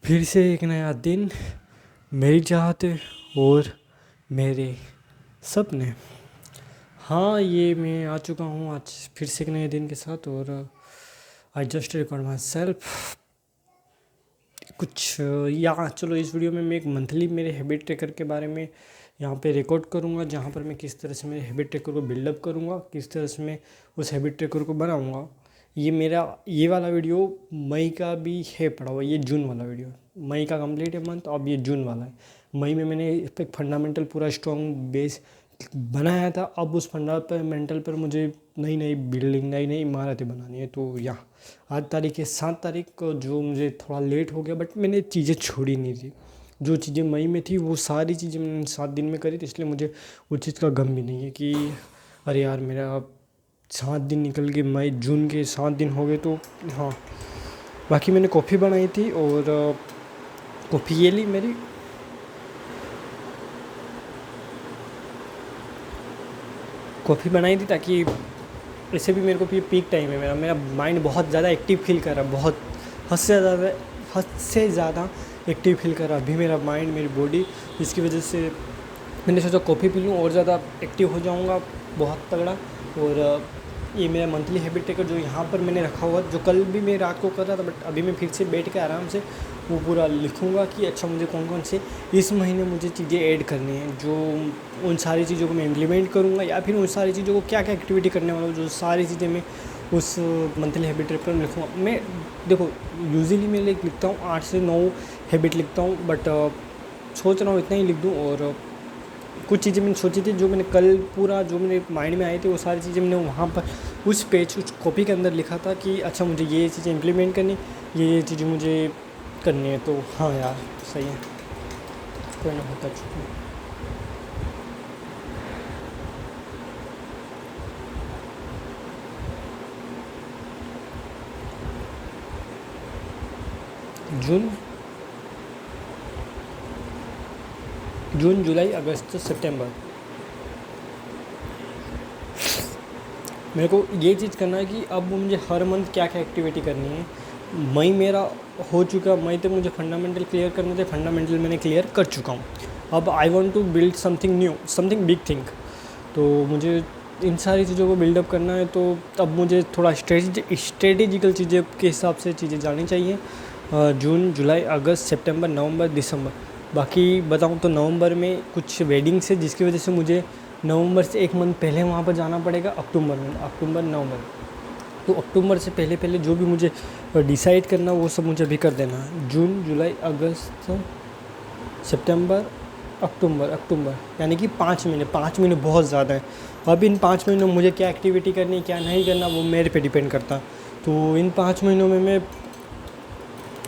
फिर से एक नया दिन, मेरी चाहते और मेरे सपने। हाँ, ये मैं आ चुका हूँ आज फिर से एक नए दिन के साथ। और I just record my self कुछ या चलो इस वीडियो में मैं एक मंथली मेरे हैबिट ट्रैकर के बारे में यहाँ पे रिकॉर्ड करूँगा, जहाँ पर मैं किस तरह से मेरे हैबिट ट्रैकर को बिल्डअप करूँगा, किस तरह से मैं उस हैबिट ट्रैकर को बनाऊँगा। ये वाला वीडियो मई का भी है पड़ा हुआ, ये जून वाला वीडियो। मई का कंप्लीट है मंथ, अब ये जून वाला है। मई में मैंने इस पर फंडामेंटल पूरा स्ट्रॉन्ग बेस बनाया था। अब उस फंडामेंटल पर मुझे नई नई बिल्डिंग, नई नई इमारतें बनानी है। तो यहाँ आज तारीख है 7 तारीख को, जो मुझे थोड़ा लेट हो गया, बट मैंने चीज़ें छोड़ी नहीं थी। जो चीज़ें मई में थी वो सारी चीज़ें मैंने 7 दिन में करी थी, इसलिए मुझे उस चीज़ का गम भी नहीं है कि अरे यार मेरा 7 दिन निकल गए, मई जून के 7 दिन हो गए। तो हाँ, बाकी मैंने कॉफ़ी बनाई थी और कॉफ़ी ये ली मेरी। कॉफ़ी बनाई थी ताकि इससे भी मेरे को पीक टाइम है, मेरा माइंड बहुत ज़्यादा एक्टिव फील कर रहा है, बहुत हद से ज़्यादा एक्टिव फील कर रहा है अभी मेरा माइंड, मेरी बॉडी। जिसकी वजह से मैंने सोचा कॉफ़ी पी लूँ और ज़्यादा एक्टिव हो जाऊँगा, बहुत तगड़ा। और ये मेरा मंथली हैबिट ट्रैकर जो यहाँ पर मैंने रखा हुआ, जो कल भी मैं रात को कर रहा था, बट अभी मैं फिर से बैठ के आराम से वो पूरा लिखूँगा कि अच्छा मुझे कौन कौन से इस महीने मुझे चीज़ें ऐड करनी है, जो उन सारी चीज़ों को मैं इम्प्लीमेंट करूँगा, या फिर उन सारी चीज़ों को क्या क्या एक्टिविटी करने वाला हूँ, जो सारी चीज़ें मैं उस मंथली हैबिट ट्रैकर में लिखूँगा। मैं देखो यूजुअली मैं लिखता हूँ 8 से 9 हैबिट लिखता हूँ, बट सोच रहा हूँ इतना ही लिख दूँ। और कुछ चीज़ें मैंने सोची थी, जो मैंने कल पूरा जो मेरे माइंड में आई थी, वो सारी चीज़ें मैंने वहाँ पर उस कॉपी के अंदर लिखा था कि अच्छा मुझे ये चीज़ें इम्प्लीमेंट करनी, ये चीज़ें मुझे करनी है। तो हाँ यार, सही है, कोई ना होता चुका। जून जुलाई अगस्त सितंबर, मेरे को ये चीज़ करना है कि अब मुझे हर मंथ क्या क्या एक्टिविटी करनी है। मई मेरा हो चुका, मई तक मुझे फंडामेंटल क्लियर करने थे, फंडामेंटल मैंने क्लियर कर चुका हूँ। अब I want to build something new, something big thing. तो मुझे इन सारी चीज़ों को बिल्डअप करना है। तो अब मुझे थोड़ा स्ट्रेटेजिकल चीज़ें के हिसाब से चीज़ें जानी चाहिए। जून जुलाई अगस्त सितंबर नवंबर दिसंबर। बाकी बताऊँ तो नवंबर में कुछ वेडिंग्स है, जिसकी वजह से मुझे नवंबर से एक मंथ पहले वहाँ पर जाना पड़ेगा। अक्टूबर नवंबर, तो अक्टूबर से पहले जो भी मुझे डिसाइड करना वो सब मुझे अभी कर देना है। जून जुलाई अगस्त सितंबर अक्टूबर, यानी कि 5 महीने। 5 महीने बहुत ज़्यादा है। अब इन 5 महीनों में मुझे क्या एक्टिविटी करनी है, क्या नहीं करना, वो मेरे पे डिपेंड करता। तो इन 5 महीनों में मैं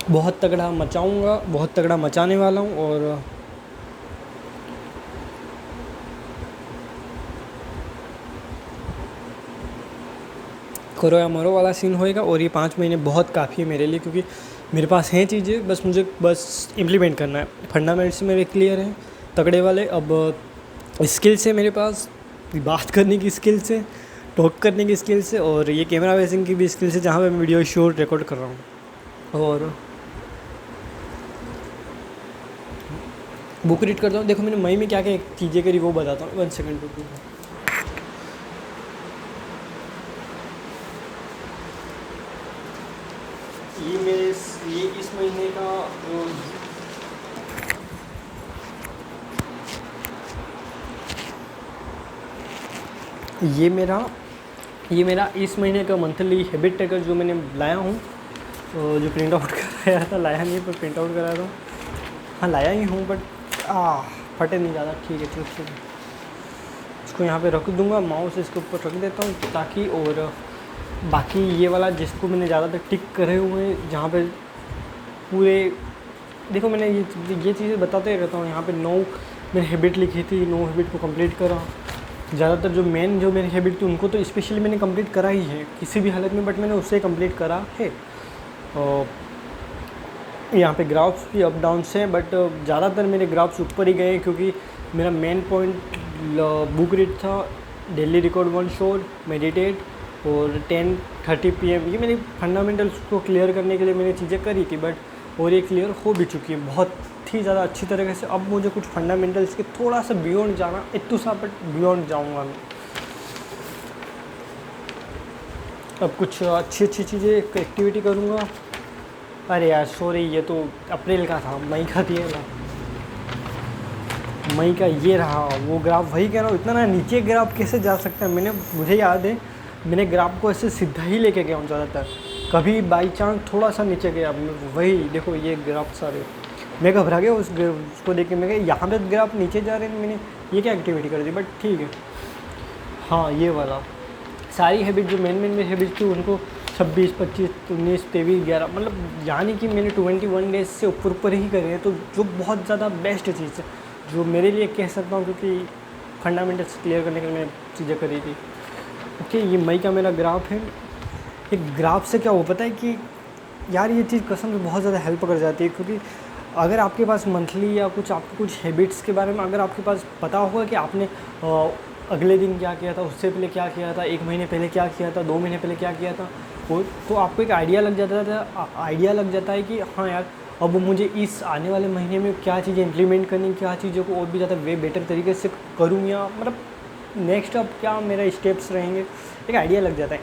बहुत तगड़ा मचाऊँगा, बहुत तगड़ा मचाने वाला हूँ। और करो या मरो वाला सीन होएगा। और ये 5 महीने बहुत काफ़ी है मेरे लिए, क्योंकि मेरे पास हैं चीज़ें, बस मुझे इम्प्लीमेंट करना है। फंडामेंट्स मेरे क्लियर हैं तगड़े वाले। अब स्किल्स है मेरे पास, बात करने की स्किल्स है, टॉक करने की स्किल्स है, और ये कैमरा वेसिंग की भी स्किल्स है, जहाँ पे मैं वीडियो शूट रिकॉर्ड कर रहा हूँ। और बुक रीड करता हूँ। देखो मैंने मई में क्या क्या चीज़ें करी वो बताता हूँ। 1 सेकेंड रुको। ये इस महीने का ये मेरा इस महीने का मंथली हैबिट ट्रैकर जो मैंने लाया हूँ, जो प्रिंट आउट कराया था, लाया नहीं पर प्रिंट आउट कराया था। हाँ लाया ही हूँ, बट फटे नहीं ज़्यादा। ठीक है, इसको यहाँ पे रख दूँगा, माउस इसके ऊपर रख देता हूँ ताकि। और बाकी ये वाला जिसको मैंने ज़्यादातर टिक करे हुए हैं, जहाँ पे पूरे देखो मैंने ये चीज़ें बताते रहता हूँ। यहाँ पे 9 मैंने हैबिट लिखी थी, 9 हैबिट को कंप्लीट करा। ज़्यादातर जो मेरी हैबिट थी उनको तो स्पेशली मैंने कंप्लीट करा ही है किसी भी हालत में, बट मैंने उससे कंप्लीट करा है। और यहाँ पे ग्राफ्स भी अप डाउन हैं, बट ज़्यादातर मेरे ग्राफ्स ऊपर ही गए, क्योंकि मेरा मेन पॉइंट बुक रीड था, डेली रिकॉर्ड 1 शोर, मेडिटेट और 10:30 PM। ये मेरे फंडामेंटल्स को क्लियर करने के लिए मैंने चीज़ें करी थी, बट और ये क्लियर हो भी चुकी है बहुत ही ज़्यादा अच्छी तरीके से। अब मुझे कुछ फंडामेंटल्स के थोड़ा सा बियॉन्ड जाना, इतू सा बट बियॉन्ड जाऊँगा मैं। अब कुछ अच्छी अच्छी चीज़ें एक्टिविटी करूँगा। अरे यार सॉरी, ये तो अप्रैल का था, मई का दिया था, मई का ये रहा वो ग्राफ। वही कह रहा हूँ, इतना ना नीचे ग्राफ कैसे जा सकता है। मुझे याद है मैंने ग्राफ को ऐसे सीधा ही लेके गया हूँ ज़्यादातर, कभी बाई चांस थोड़ा सा नीचे गया। वही देखो ये ग्राफ सारे, मैं घबरा गया उसको देख के। मैं कहा यहाँ पे ग्राफ नीचे जा रहे हैं, मैंने ये क्या एक्टिविटी कर दी, बट ठीक है। हाँ ये वाला सारी हैबिट जो मेन हैबिट थी उनको 26, 25, 19, 23, 11 मतलब यानी कि मैंने 21 डेज से ऊपर ही करे हैं। तो जो बहुत ज़्यादा बेस्ट चीज़ है जो मेरे लिए कह सकता हूँ, क्योंकि फंडामेंटल्स क्लियर करने के लिए मैंने चीज़ें करी थी। ओके, ये मई का मेरा ग्राफ है। एक ग्राफ से क्या हो पता है कि यार ये चीज़ कसम से बहुत ज़्यादा हेल्प कर जाती है, क्योंकि अगर आपके पास मंथली या आपके कुछ हैबिट्स के बारे में अगर आपके पास पता होगा कि आपने अगले दिन क्या किया था, उससे पहले क्या किया था, 1 महीने पहले क्या किया था, 2 महीने पहले क्या किया था, वो तो आपको एक आइडिया लग जाता है कि हाँ यार अब मुझे इस आने वाले महीने में क्या चीज़ें इंप्लीमेंट करनी, क्या चीज़ों को और भी ज़्यादा बेटर तरीके से करूँ, या मतलब नेक्स्ट अब क्या मेरा स्टेप्स रहेंगे, एक आइडिया लग जाता है।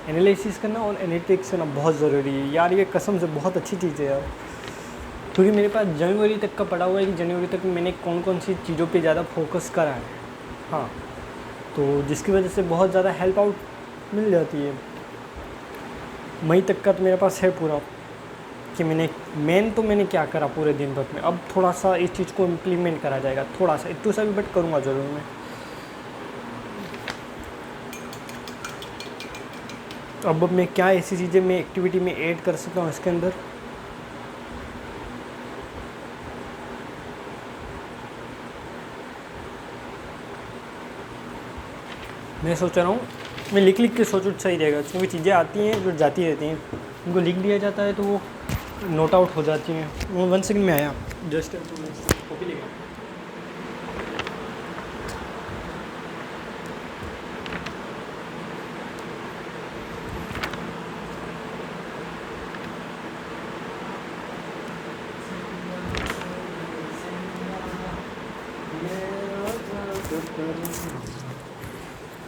एनालिसिस करना और एनालिटिक्स करना बहुत ज़रूरी है यार, ये कसम से बहुत अच्छी चीज़ है यार। क्योंकि मेरे पास जनवरी तक का पड़ा हुआ है कि जनवरी तक मैंने कौन कौन सी चीज़ों पे ज़्यादा फोकस करा है। हाँ, तो जिसकी वजह से बहुत ज़्यादा हेल्प आउट मिल जाती है। मई तक का तो मेरे पास है पूरा कि मैंने क्या करा पूरे दिन भर में। अब थोड़ा सा इस चीज़ को इम्प्लीमेंट करा जाएगा, थोड़ा सा इतना सा भी बट करूँगा ज़रूर मैं। अब मैं क्या ऐसी चीज़ें मैं एक्टिविटी में ऐड कर सकता हूँ इसके अंदर। मैं सोच रहा हूँ मैं लिख के सोचूँ सही रहेगा, क्योंकि चीज़ें आती हैं जो जाती रहती हैं, उनको लिख दिया जाता है तो वो नोट आउट हो जाती हैं। वो 1 सेकंड में आया, जस्ट कॉपी लेगा।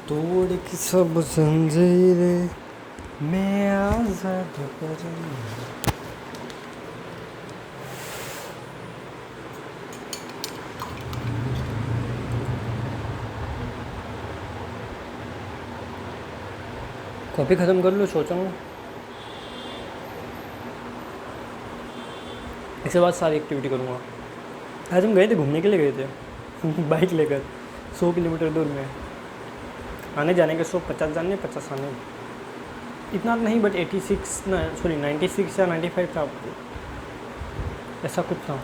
तोड़ की सब जंजीरें मैं आज़ाद करूँ। कॉपी ख़त्म कर लो, सोचा हूँ इसके बाद सारी एक्टिविटी करूँगा। आज हम गए थे, घूमने के लिए गए थे बाइक लेकर 100 किलोमीटर दूर में। आने जाने के 150 जाने 50 आने, इतना नहीं बट 96 या 95 था, ऐसा कुछ था।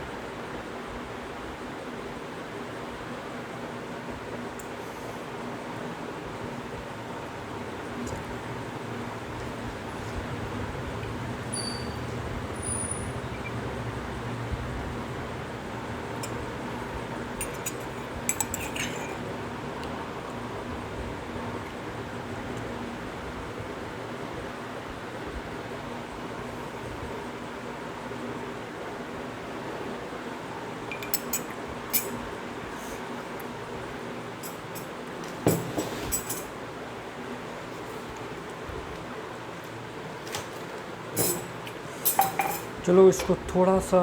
चलो इसको थोड़ा सा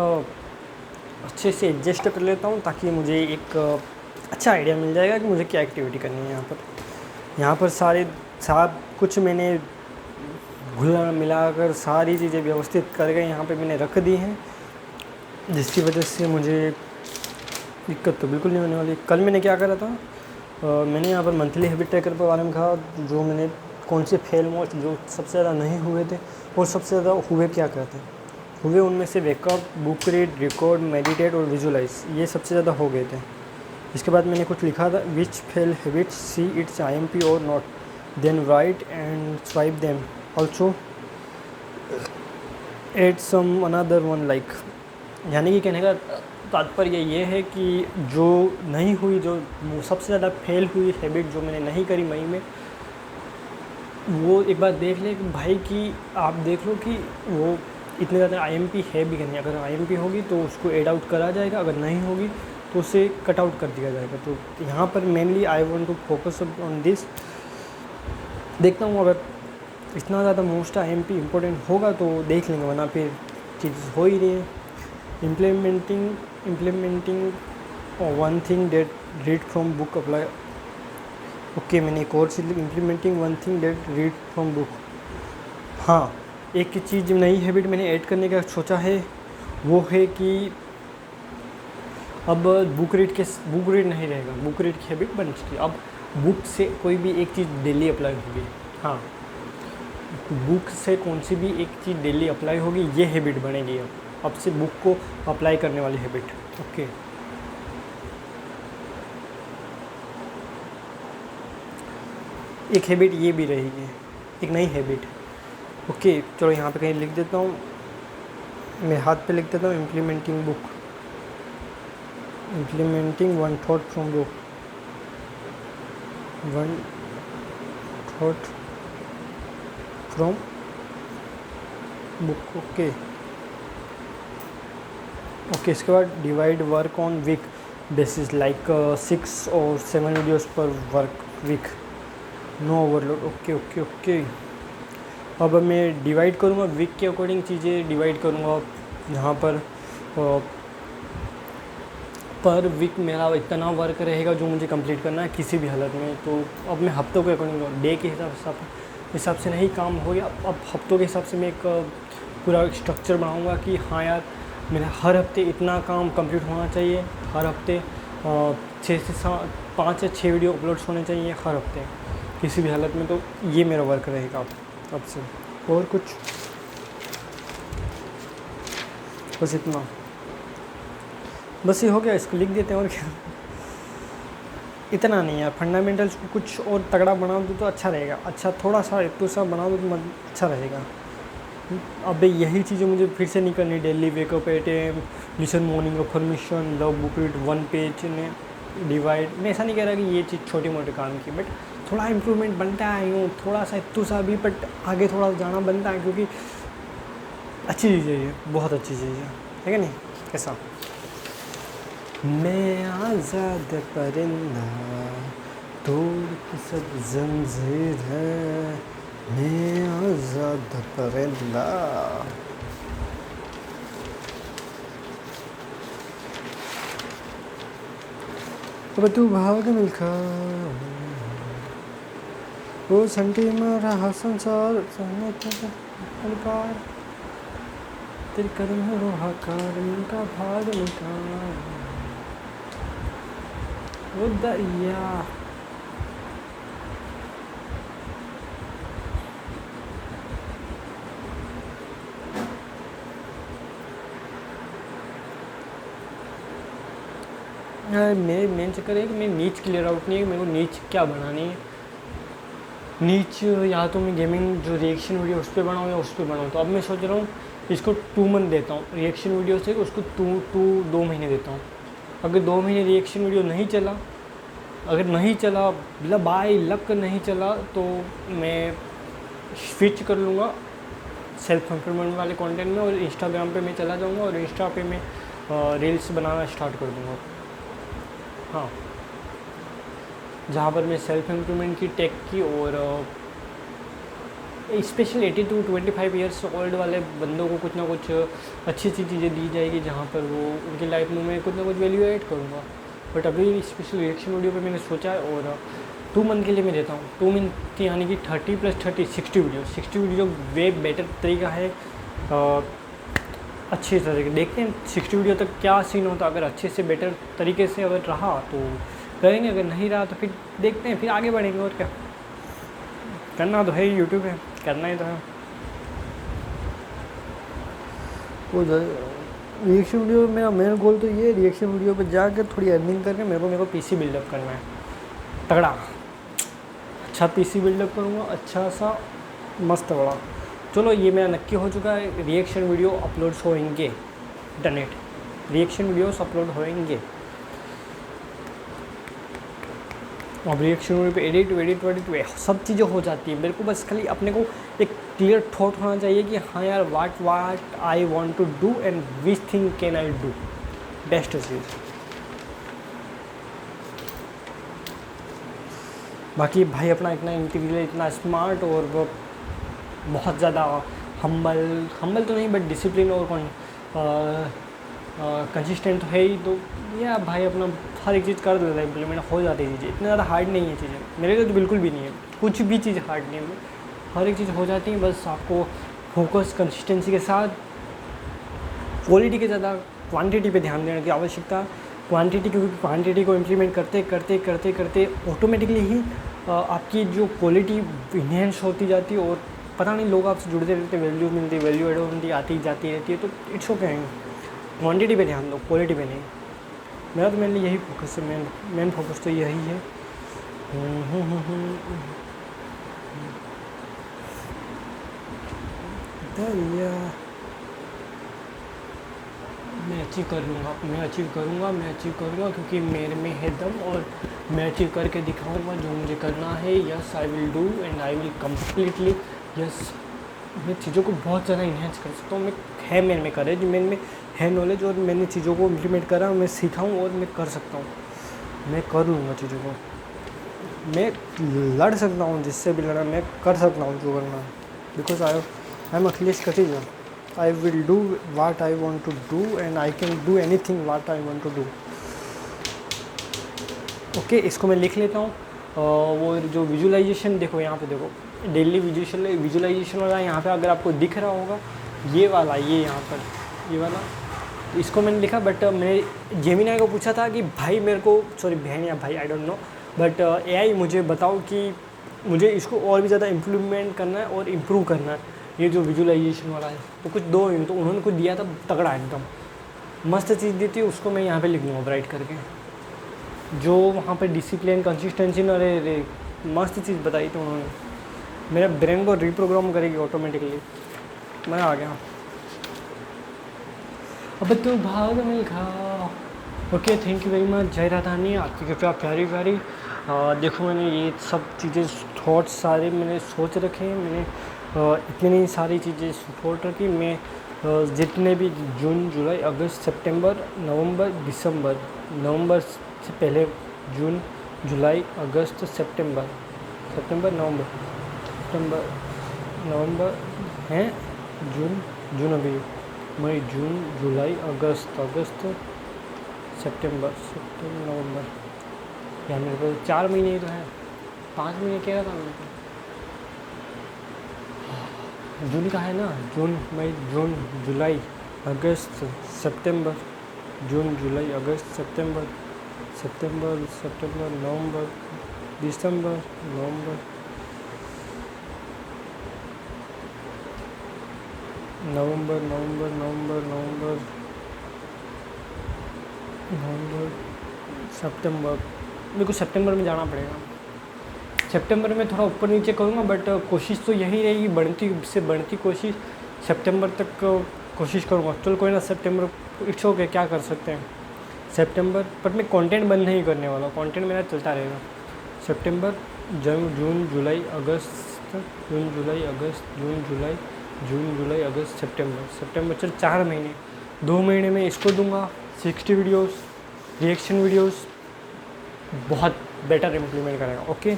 अच्छे से एडजस्ट कर लेता हूँ, ताकि मुझे एक अच्छा आइडिया मिल जाएगा कि मुझे क्या एक्टिविटी करनी है। यहाँ पर सब कुछ मैंने घुला मिलाकर सारी चीज़ें व्यवस्थित करके यहाँ पे मैंने रख दी हैं, जिसकी वजह से मुझे दिक्कत तो बिल्कुल नहीं होने वाली। कल मैंने क्या करा था, मैंने यहाँ पर मंथली हैबिट ट्रैकर के बारे में कहा, जो मैंने कौन से फेल मोस्ट जो सबसे ज़्यादा नहीं हुए थे और सबसे ज़्यादा हुए क्या कहते हैं हुए, उनमें से wake up, book read, record, meditate और विजुलाइज, ये सबसे ज़्यादा हो गए थे। इसके बाद मैंने कुछ लिखा था, which fail habit see it's IMP और not, then right and swipe them, also add some another one like. यानी कि कहने का तात्पर्य ये है कि जो नहीं हुई, जो सबसे ज़्यादा फेल हुई हैबिट जो मैंने नहीं करी मई में, वो एक बार देख ले कि भाई कि आप देख लो कि वो इतनी ज़्यादा आईएमपी है भी नहीं। अगर आईएमपी होगी तो उसको एड आउट करा जाएगा, अगर नहीं होगी तो उसे कट आउट कर दिया जाएगा। तो यहाँ पर mainly I want to focus on this. देखता हूँ अगर इतना ज़्यादा मोस्ट आईएमपी इम्पोर्टेंट होगा तो देख लेंगे, वरना फिर चीज़ हो ही रही है। Implementing one thing that read from book apply. Okay, मैंने एक और चीज़, implementing one thing that read from book. हाँ, एक चीज़ नई हैबिट मैंने ऐड करने का सोचा है, वो है कि अब बुक रीड नहीं रहेगा, बुक रीड की हैबिट बन चुकी है। अब बुक से कोई भी एक चीज़ डेली अप्लाई होगी। हाँ, बुक से कौन सी भी एक चीज़ डेली अप्लाई होगी, ये हैबिट बनेगी। अब से बुक को अप्लाई करने वाली हैबिट। ओके, एक हैबिट ये भी रहेगी, एक नई हैबिट। ओके, चलो यहाँ पे कहीं लिख देता हूँ, मैं हाथ पे लिख देता हूँ, implementing one thought from book, one thought from book. Okay, इसके बाद divide work on week basis, like 6 और 7 वीडियोस पर work week, no overload. Okay, अब मैं डिवाइड करूँगा वीक के अकॉर्डिंग, चीज़ें डिवाइड करूँगा। यहाँ पर वीक मेरा इतना वर्क रहेगा जो मुझे कंप्लीट करना है किसी भी हालत में। तो अब मैं हफ्तों के अकॉर्डिंग, डे के हिसाब से नहीं काम हो गया। अब हफ्तों के हिसाब से मैं एक पूरा स्ट्रक्चर बनाऊँगा कि हाँ यार, मेरा हर हफ्ते इतना काम कंप्लीट होना चाहिए, हर हफ्ते 5 या 6 वीडियो अपलोड्स होने चाहिए हर हफ्ते किसी भी हालत में। तो ये मेरा वर्क रहेगा अब से। और कुछ, बस इतना, बस ये हो गया। इसको लिख देते हैं, और क्या, इतना नहीं यार। फंडामेंटल्स को कुछ और तगड़ा बना दो तो अच्छा रहेगा, अच्छा थोड़ा सा एक सा बना दो तो अच्छा रहेगा। अब यही चीज़ें मुझे फिर से नहीं करनी। Daily wake up at AM, listen morning affirmation, love book read 1 page ने डिवाइड। मैं ऐसा नहीं कह रहा कि ये चीज़ छोटी मोटी काम की, बट थोड़ा इम्प्रूवमेंट बनता है यूँ, थोड़ा सा इतू सा भी, बट आगे थोड़ा जाना बनता है, क्योंकि अच्छी चीज़ है ये, बहुत अच्छी चीज़ है क्या नहीं? कैसा? मैं आज़ाद परिंदा तोड़ के सब जंजीर है, मैं आज़ाद परिंदा। अब तू भाग मिल्खा वो संटी मारा संसार तेरे कदम रोहाकार का भाग मिल्खा वो दरिया। मेरे मेन चक्कर है कि मैं नीच क्लियर आउट नहीं है, मेरे को नीच क्या बनानी है। नीच या तो मैं गेमिंग जो रिएक्शन वीडियो उस पर बनाऊँ या उस पर बनाऊँ। तो अब मैं सोच रहा हूँ इसको 2 मंथ देता हूँ रिएक्शन वीडियो से, उसको 2 महीने देता हूँ। अगर 2 महीने रिएक्शन वीडियो नहीं चला, अगर नहीं चला, बाय लक नहीं चला, तो मैं स्विच कर लूँगा सेल्फ इम्प्रूवमेंट वाले कंटेंट में, और इंस्टाग्राम पे मैं चला जाऊँगा और इंस्टा पे मैं रील्स बनाना स्टार्ट कर दूँगा। हाँ, जहाँ पर मैं सेल्फ इम्प्रूवमेंट की, टेक की, और स्पेशल 18 to 25 ईयर्स ओल्ड वाले बंदों को कुछ ना कुछ अच्छी चीज़ें दी जाएगी, जहाँ पर वो उनकी लाइफ में मैं कुछ ना कुछ वैल्यू ऐड करूँगा। बट अभी स्पेशल रिएक्शन वीडियो पे मैंने सोचा है, और 2 मंथ के लिए मैं देता हूँ। 2 मंथ यानी कि 30 + 30 60 वीडियो वे बेटर तरीका है। अच्छे तरीके देखते हैं 60 वीडियो तक क्या सीन होता है। अगर अच्छे से बेटर तरीके से अगर रहा तो करेंगे, अगर नहीं रहा तो फिर देखते हैं, फिर आगे बढ़ेंगे। और क्या करना तो है, यूट्यूब है, करना ही तो है। वो रिएक्शन वीडियो मेरा मेन गोल तो ये, रिएक्शन वीडियो पे जाकर थोड़ी अर्निंग करके मेरे को पीसी बिल्डअप करना है तगड़ा। अच्छा पीसी बिल्डअप करूँगा, अच्छा सा मस्त बड़ा। चलो ये मेरा नक्की हो चुका है, रिएक्शन वीडियो अपलोड्स होंगे, इंटरनेट रिएक्शन वीडियोस अपलोड होंगे। अब रिएक्शन वीडियो पे एडिट सब चीज़ें हो जाती है। मेरे को बस खाली अपने को एक क्लियर थॉट होना चाहिए कि हाँ यार what I want to do and which thing can I do, best चीज़। बाकी भाई अपना इतना इंटीरियर इतना स्मार्ट और वो बहुत ज़्यादा हम्बल तो नहीं बट डिसिप्लिन और कंसिस्टेंट तो है ही। तो या भाई अपना हर एक चीज़ कर देता है, इम्प्लीमेंट हो जाती है चीज़ें, इतना ज़्यादा हार्ड नहीं है चीज़ें, मेरे लिए तो बिल्कुल भी नहीं है, कुछ भी चीज़ हार्ड नहीं है, हर एक चीज़ हो जाती है। बस आपको फोकस कंसिस्टेंसी के साथ क्वालिटी के ज़्यादा क्वांटिटी पे ध्यान देने की आवश्यकता। क्वांटिटी, क्योंकि क्वांटिटी को इम्प्लीमेंट करते करते करते करते ऑटोमेटिकली ही आपकी जो क्वालिटी इन्हेंस होती जाती है और पता नहीं लोग आपसे जुड़ते रहते, वैल्यू मिलती, वैल्यू एड होती आती जाती रहती है। तो इट्स ओके, क्वांटिटी पे ध्यान दो, क्वालिटी पे नहीं। मेरा तो मेनली यही फोकस है, मेन फोकस तो यही है। मैं अचीव कर लूँगा, मैं अचीव करूँगा क्योंकि मेरे में है दम और मैं अचीव करके दिखाऊँगा जो मुझे करना है। Yes I will do and I will completely. Yes मैं चीज़ों को बहुत ज़्यादा इन्हेंस कर सकता हूँ, मेरे में करेज, मेरे में है नॉलेज और मैंने चीज़ों को इम्प्लीमेंट करा, मैं सीखा हूँ और मैं कर सकता हूँ, मैं कर लूँगा चीज़ों को। मैं लड़ सकता हूँ, जिससे भी लड़ा मैं कर सकता हूँ जो करना है, because I am Akhilesh Katija. I will do what I want to do and I can do anything what I want to do। Okay इसको मैं लिख लेता हूँ। वो जो विजुअलाइजेशन देखो, यहाँ पे देखो डेली विजुअलाइजेशन वाला यहाँ पे अगर आपको दिख रहा होगा, ये वाला, ये यहाँ पर ये वाला, इसको मैंने लिखा। बट मैंने जेमिनी को पूछा था कि भाई मेरे को, सॉरी बहन या भाई I don't know, but AI मुझे बताओ कि मुझे इसको और भी ज़्यादा इम्प्लीमेंट करना है और इम्प्रूव करना है, ये जो विजुअलाइजेशन वाला है। तो कुछ दो, तो उन्होंने कुछ दिया था तगड़ा, एकदम मस्त चीज़ दी थी, उसको मैं यहाँ पे लिख दूँगा ब्राइट करके। जो वहाँ पे डिसिप्लिन, कंसिस्टेंसी, अरे मस्त चीज़ बताई थी उन्होंने, मेरे ब्रेन को रिप्रोग्राम करेगी ऑटोमेटिकली। मैं आ गया, अब तो भाग Milkha. Okay thank you very much जय राधानी, आपकी कृपया प्यारी प्यारी। देखो मैंने ये सब चीज़ें थॉट्स सारे मैंने सोच रखे हैं, मैंने इतनी सारी चीज़ें सोच रखी। मैं जितने भी जून जुलाई अगस्त सितंबर नवंबर दिसंबर, नवंबर से पहले जून जुलाई अगस्त सितंबर नवंबर हैं, जून अभी मई जून जुलाई अगस्त सितंबर नवंबर, यार मेरे को 4 महीने ही तो हैं, 5 महीने कह रहा था मेरे को। जून का है ना, जून मई जून जुलाई अगस्त सितंबर, जून जुलाई अगस्त सितंबर नवंबर दिसंबर नवंबर सितंबर। मेरे को सितंबर में जाना पड़ेगा, सितंबर में थोड़ा ऊपर नीचे करूँगा, बट कोशिश तो यही रहेगी, बढ़ती कोशिश सितंबर तक कोशिश करूँगा। चलो कोई ना, सितंबर इट्स ओके, क्या कर सकते हैं सितंबर, पर मैं कंटेंट बंद नहीं करने वाला, कंटेंट मेरा चलता रहेगा। सितंबर, जून जुलाई अगस्त सितंबर, चल 4 महीने। 2 महीने में इसको दूंगा 60 वीडियोस, रिएक्शन वीडियोस, बहुत बेटर इम्प्लीमेंट करेगा। ओके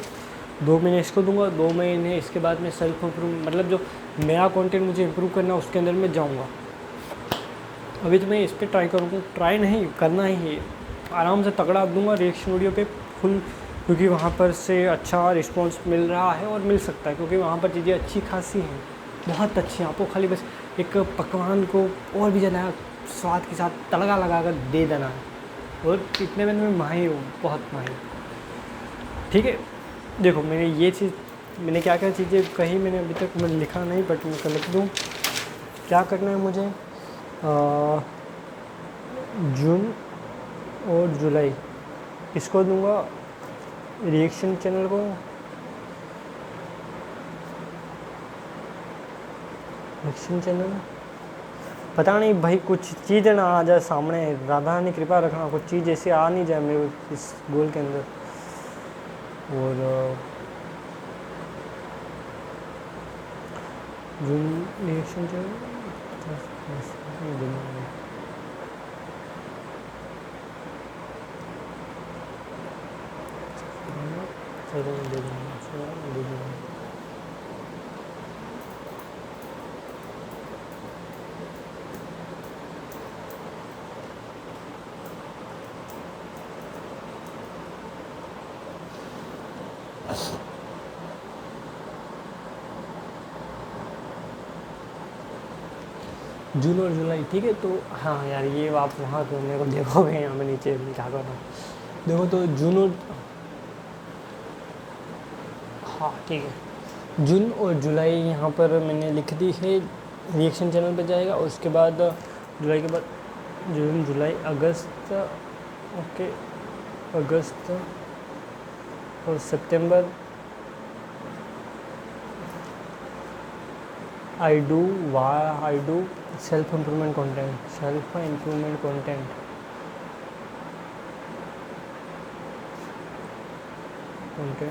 2 महीने इसको दूंगा, 2 महीने इसके बाद में सेल्फ इम्प्रूव, मतलब जो नया कंटेंट मुझे इम्प्रूव करना है उसके अंदर मैं जाऊंगा। अभी तो मैं इस पर ट्राई करूँगा, ट्राई नहीं करना ही है, आराम से तगड़ा दूंगा रिएक्शन वीडियो पे फुल, क्योंकि वहाँ पर से अच्छा रिस्पॉन्स मिल रहा है और मिल सकता है, क्योंकि वहाँ पर चीज़ें अच्छी खासी हैं, बहुत अच्छी हैं। आपको खाली बस एक पकवान को और भी ज़्यादा स्वाद के साथ तड़का लगा कर दे देना है, और इतने में मैं माहिर हूँ, बहुत माहिर। ठीक है, देखो मैंने क्या क्या चीज़ें कही, मैंने अभी तक मैंने लिखा नहीं, बट मैं कल लिख दूँ क्या करना है मुझे। जून और जुलाई इसको दूंगा रिएक्शन चैनल को, रिएक्शन चैनल, पता नहीं भाई कुछ चीज़ ना आ जाए सामने, राधा ने कृपा रखना कुछ चीज़ ऐसे आ नहीं जाए मेरे इस गोल के अंदर। और जून रिएक्शन जो जून और जुलाई, ठीक है। तो हाँ यार, ये आप वहाँ तो मेरे को देखोगे, यहाँ मैं नीचे क्या कर रहा हूँ, देखो। तो जून और, हाँ ठीक है, जून और जुलाई यहाँ पर मैंने लिख दी है, रिएक्शन चैनल पे जाएगा। और उसके बाद जुलाई के बाद जून, जुलाई, अगस्त, ओके, अगस्त और सितंबर I do self improvement content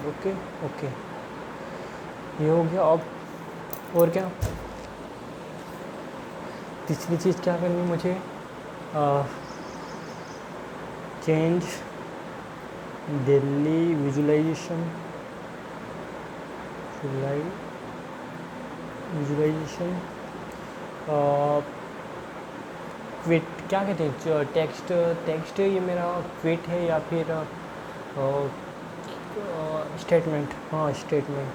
okay okay, ये हो गया। अब और क्या, तीसरी चीज़ क्या करनी है मुझे, चेंज डेली विजुलाइजेशन क्विट, क्या कहते हैं, टेक्स्ट ये मेरा क्विट है या फिर स्टेटमेंट, हाँ स्टेटमेंट,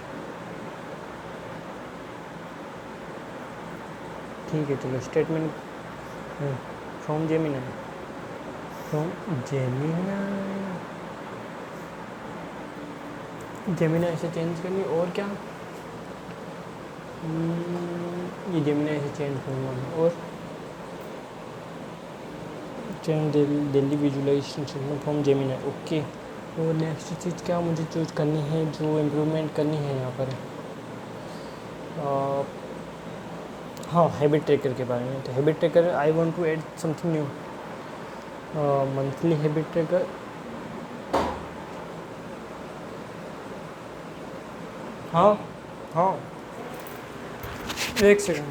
ठीक है चलो स्टेटमेंट। फ्रॉम जेमिनाई से चेंज करनी। और क्या, ये जेमिनाई से चेंज करूँगा। और change daily visualisation from Gemini, okay. और नेक्स्ट चीज़ क्या मुझे चूज करनी है, जो इम्प्रूवमेंट करनी है यहाँ पर, हाँ हैबिट ट्रैकर के बारे में। तो habit tracker, I want to add something new, monthly habit tracker, हाँ हाँ, एक सेकंड।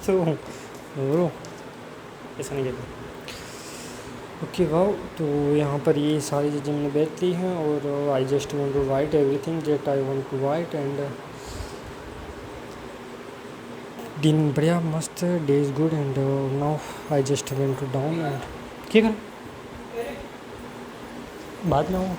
तो ऐसा नहीं कहते, ओके वाओ। तो यहाँ पर ये सारी चीज़ें मैंने बैठ ली हैं, और I just want to write everything that I want to write, and दिन बढ़िया मस्त, day is good, and now I just went to down, and क्या करें बाद में हूँ।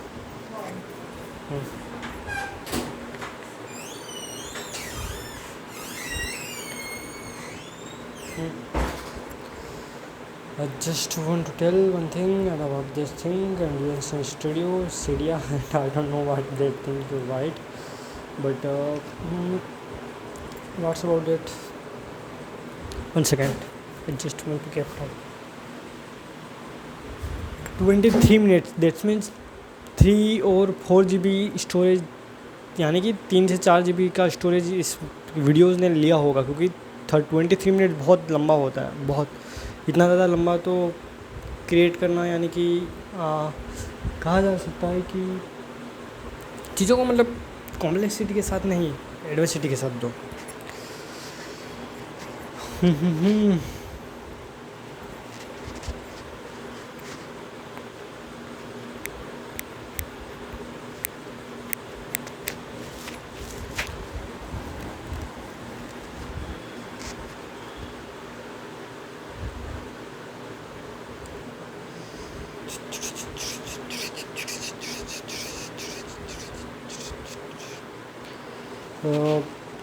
I just want to tell one thing about this thing, and yes, studio Cydia, and I don't know what they think to write, but what's about it? 1 second, I just want to get out. 23 minutes, that means 3 और 4 GB storage, यानी कि 3 से 4 GB का storage इस videos ने लिया होगा, क्योंकि 23 मिनट बहुत लंबा होता है, बहुत, इतना ज़्यादा लंबा तो क्रिएट करना, यानी कि कहा जा सकता है कि चीज़ों को मतलब कॉम्प्लेक्सिटी के साथ नहीं, एडवर्सिटी के साथ दो।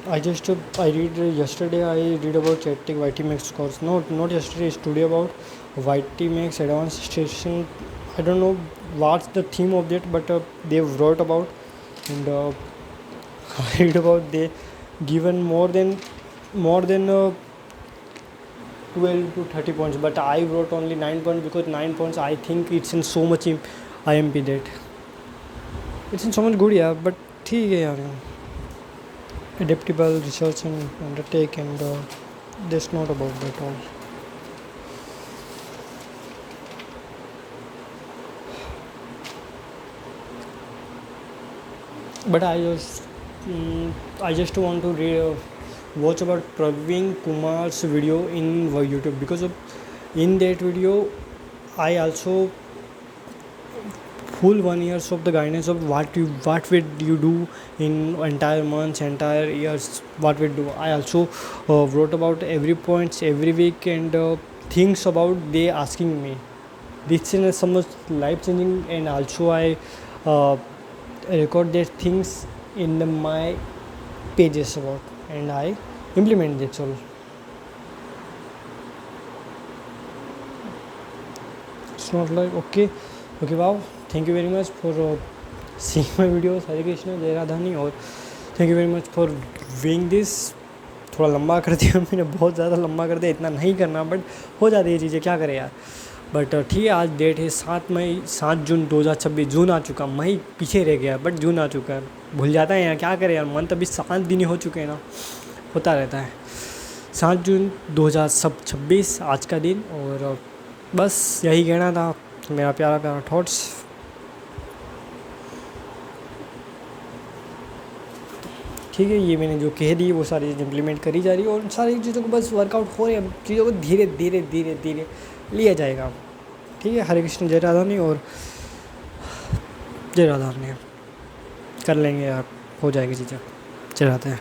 I read yesterday. I read about Chattic YTMX course. No, not yesterday. It's today about YTMX advanced station. I don't know what's the theme of that, but they wrote about, and I read about they given more than 12 to 30 points, but I wrote only 9 points because 9 points I think it's in so much IMP that it's in so much good, yeah. But ठीक है यार, adaptable research and undertake, and that's not about that all. But I just want to watch about Praveen Kumar's video in YouTube, because in that video I also full 1 years of the guidance of what would you do in entire months, entire years, what would do. I also wrote about every points every week, and things about they asking me. This is some life changing, and also I record their things in my pages about, and I implement that all. It's not like okay, wow, thank you very much for seeing my videos. Hare Krishna, Jai Radhani, और thank you very much for viewing this. थोड़ा लंबा कर दिया मैंने, बहुत ज़्यादा लंबा कर दिया, इतना नहीं करना, बट हो जाती है चीज़ें, क्या करें यार. बट ठीक है, आज डेट है 7 जून 2026. जून आ चुका, मई पीछे रह गया, बट जून आ चुका है. भूल जाता है यार, क्या करें यार, मंथ अभी 7 दिन ही हो चुके हैं ना, होता रहता है. 7 जून 2026 आज का दिन, और बस यही कहना था, मेरा प्यारा प्यारा थॉट्स. ठीक है, ये मैंने जो कह दी वो सारी चीज़ इम्प्लीमेंट करी जा रही है, और सारी चीज़ों को बस वर्कआउट हो रही है, चीज़ों को धीरे धीरे धीरे धीरे लिया जाएगा. ठीक है, हरे कृष्ण, जय राधानी, और जय राधानी कर लेंगे यार, हो जाएगी चीज़ें. चलाते हैं.